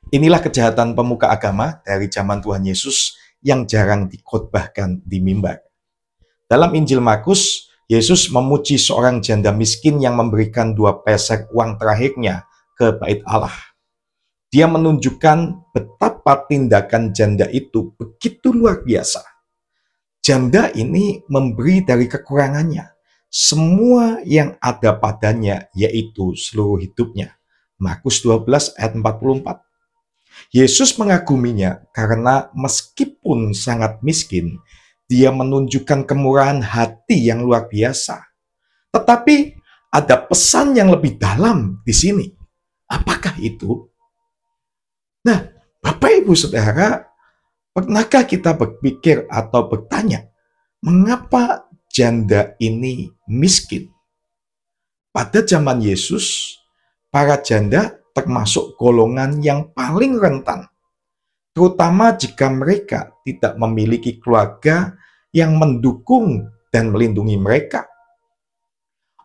Inilah kejahatan pemuka agama dari zaman Tuhan Yesus yang jarang dikhotbahkan di mimbar. Dalam Injil Markus, Yesus memuji seorang janda miskin yang memberikan 2 peser uang terakhirnya ke bait Allah. Dia menunjukkan betapa tindakan janda itu begitu luar biasa. Janda ini memberi dari kekurangannya, semua yang ada padanya, yaitu seluruh hidupnya. Markus 12 ayat 44. Yesus mengaguminya karena meskipun sangat miskin, dia menunjukkan kemurahan hati yang luar biasa. Tetapi ada pesan yang lebih dalam di sini. Apakah itu? Nah, Bapak Ibu Saudara, pernahkah kita berpikir atau bertanya, mengapa janda ini miskin? Pada zaman Yesus, para janda termasuk golongan yang paling rentan, terutama jika mereka tidak memiliki keluarga yang mendukung dan melindungi mereka.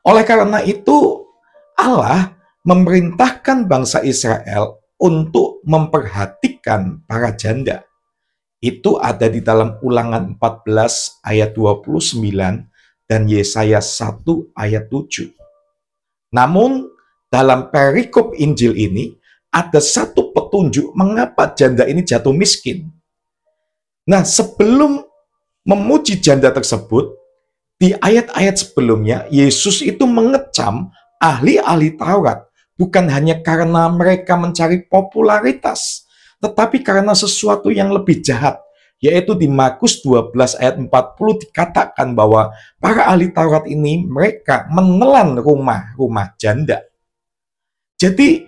Oleh karena itu, Allah memerintahkan bangsa Israel untuk memperhatikan para janda. Itu ada di dalam Ulangan 14 ayat 29 dan Yesaya 1 ayat 7. Namun, dalam perikop Injil ini, ada satu petunjuk mengapa janda ini jatuh miskin. Nah, sebelum memuji janda tersebut, di ayat-ayat sebelumnya, Yesus itu mengecam ahli-ahli Taurat, bukan hanya karena mereka mencari popularitas, tetapi karena sesuatu yang lebih jahat, yaitu di Markus 12 ayat 40 dikatakan bahwa para ahli Taurat ini mereka menelan rumah-rumah janda. Jadi,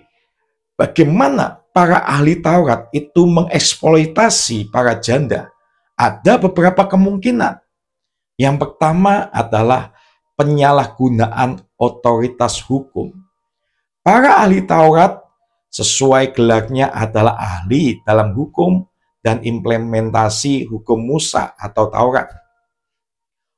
bagaimana para ahli Taurat itu mengeksploitasi para janda? Ada beberapa kemungkinan. Yang pertama adalah penyalahgunaan otoritas hukum. Para ahli Taurat sesuai gelarnya adalah ahli dalam hukum dan implementasi hukum Musa atau Taurat.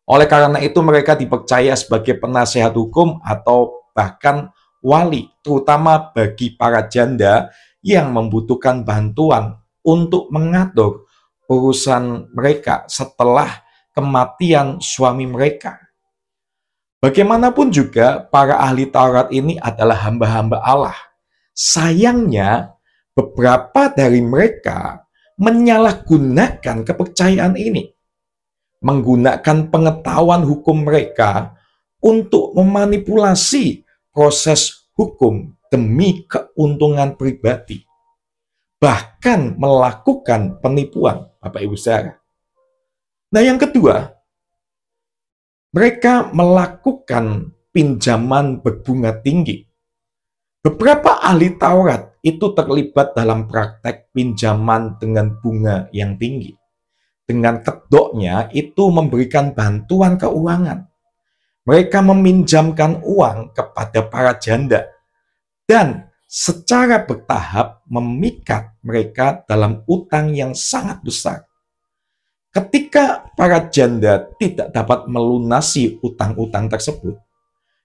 Oleh karena itu mereka dipercaya sebagai penasehat hukum atau bahkan wali, terutama bagi para janda yang membutuhkan bantuan untuk mengatur urusan mereka setelah kematian suami mereka. Bagaimanapun juga, para ahli Taurat ini adalah hamba-hamba Allah. Sayangnya, beberapa dari mereka menyalahgunakan kepercayaan ini, menggunakan pengetahuan hukum mereka untuk memanipulasi proses hukum demi keuntungan pribadi, bahkan melakukan penipuan, Bapak Ibu Saudara. Nah, yang kedua, mereka melakukan pinjaman berbunga tinggi. Beberapa ahli Taurat itu terlibat dalam praktek pinjaman dengan bunga yang tinggi. Dengan kedoknya itu memberikan bantuan keuangan. Mereka meminjamkan uang kepada para janda dan secara bertahap memikat mereka dalam utang yang sangat besar. Ketika para janda tidak dapat melunasi utang-utang tersebut,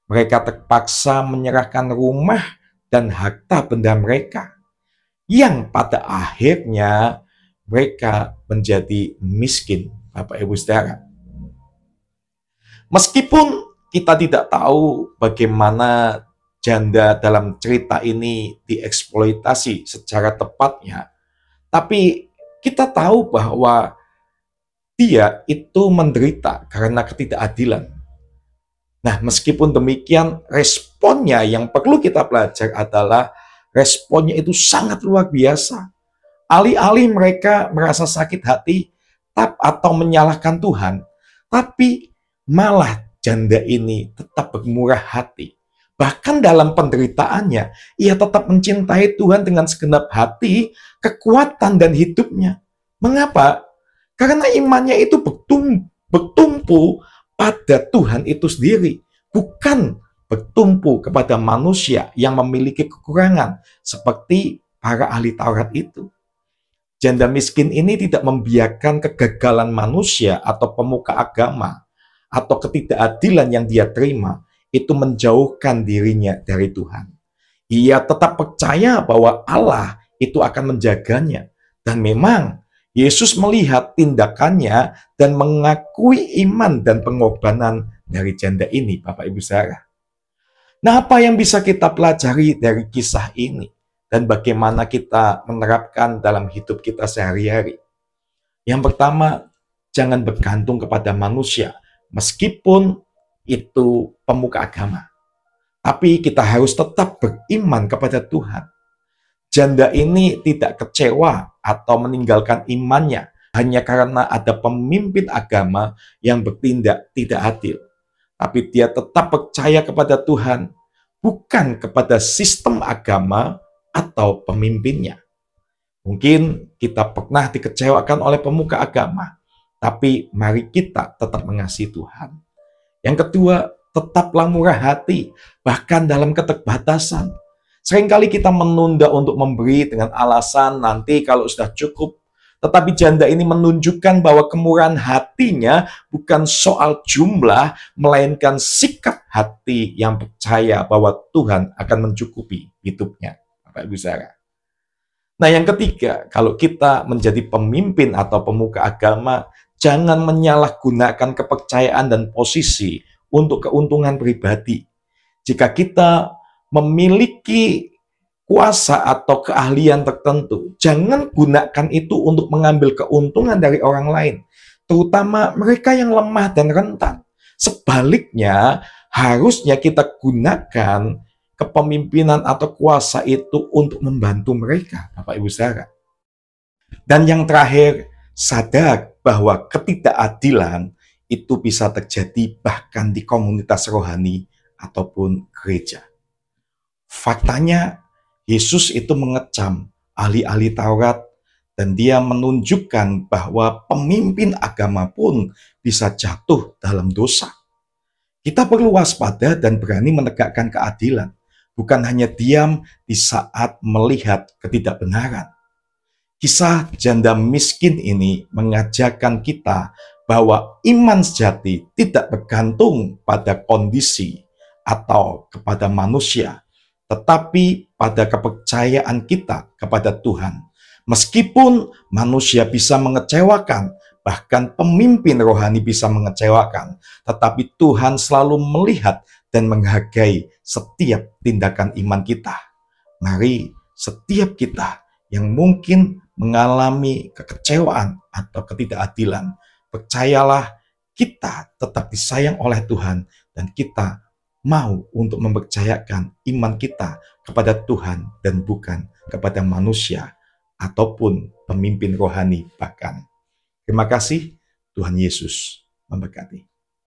mereka terpaksa menyerahkan rumah dan harta benda mereka, yang pada akhirnya mereka menjadi miskin, Bapak Ibu Saudara. Meskipun kita tidak tahu bagaimana janda dalam cerita ini dieksploitasi secara tepatnya, tapi kita tahu bahwa dia itu menderita karena ketidakadilan. Nah, meskipun demikian, responnya yang perlu kita belajar adalah responnya itu sangat luar biasa. Alih-alih mereka merasa sakit hati atau menyalahkan Tuhan, tapi malah janda ini tetap bermurah hati. Bahkan dalam penderitaannya, ia tetap mencintai Tuhan dengan segenap hati, kekuatan, dan hidupnya. Mengapa? Karena imannya itu bertumpu pada Tuhan itu sendiri, bukan bertumpu kepada manusia yang memiliki kekurangan, seperti para ahli Taurat itu. Janda miskin ini tidak membiarkan kegagalan manusia atau pemuka agama atau ketidakadilan yang dia terima itu menjauhkan dirinya dari Tuhan. Ia tetap percaya bahwa Allah itu akan menjaganya. Dan memang Yesus melihat tindakannya dan mengakui iman dan pengorbanan dari janda ini, Bapak Ibu Saudara. Nah, apa yang bisa kita pelajari dari kisah ini? Dan bagaimana kita menerapkan dalam hidup kita sehari-hari? Yang pertama, jangan bergantung kepada manusia, meskipun itu pemuka agama. Tapi kita harus tetap beriman kepada Tuhan. Janda ini tidak kecewa atau meninggalkan imannya hanya karena ada pemimpin agama yang bertindak tidak adil. Tapi dia tetap percaya kepada Tuhan, bukan kepada sistem agama atau pemimpinnya. Mungkin kita pernah dikecewakan oleh pemuka agama, tapi mari kita tetap mengasihi Tuhan. Yang kedua, tetaplah murah hati, bahkan dalam keterbatasan. Seringkali kita menunda untuk memberi dengan alasan nanti kalau sudah cukup. Tetapi janda ini menunjukkan bahwa kemurahan hatinya bukan soal jumlah, melainkan sikap hati yang percaya bahwa Tuhan akan mencukupi hidupnya. Bapak Ibu Saudara. Nah, yang ketiga, kalau kita menjadi pemimpin atau pemuka agama, jangan menyalahgunakan kepercayaan dan posisi untuk keuntungan pribadi. Jika kita memiliki kuasa atau keahlian tertentu, jangan gunakan itu untuk mengambil keuntungan dari orang lain, terutama mereka yang lemah dan rentan. Sebaliknya, harusnya kita gunakan kepemimpinan atau kuasa itu untuk membantu mereka, Bapak Ibu Saudara. Dan yang terakhir, sadar bahwa ketidakadilan itu bisa terjadi bahkan di komunitas rohani ataupun gereja. Faktanya, Yesus itu mengecam ahli-ahli Taurat dan dia menunjukkan bahwa pemimpin agama pun bisa jatuh dalam dosa. Kita perlu waspada dan berani menegakkan keadilan, bukan hanya diam di saat melihat ketidakbenaran. Kisah janda miskin ini mengajarkan kita bahwa iman sejati tidak bergantung pada kondisi atau kepada manusia, tetapi pada kepercayaan kita kepada Tuhan. Meskipun manusia bisa mengecewakan, bahkan pemimpin rohani bisa mengecewakan, tetapi Tuhan selalu melihat dan menghargai setiap tindakan iman kita. Mari setiap kita yang mungkin mengalami kekecewaan atau ketidakadilan, percayalah kita tetap disayang oleh Tuhan dan kita mau untuk mempercayakan iman kita kepada Tuhan dan bukan kepada manusia ataupun pemimpin rohani bahkan. Terima kasih, Tuhan Yesus memberkati.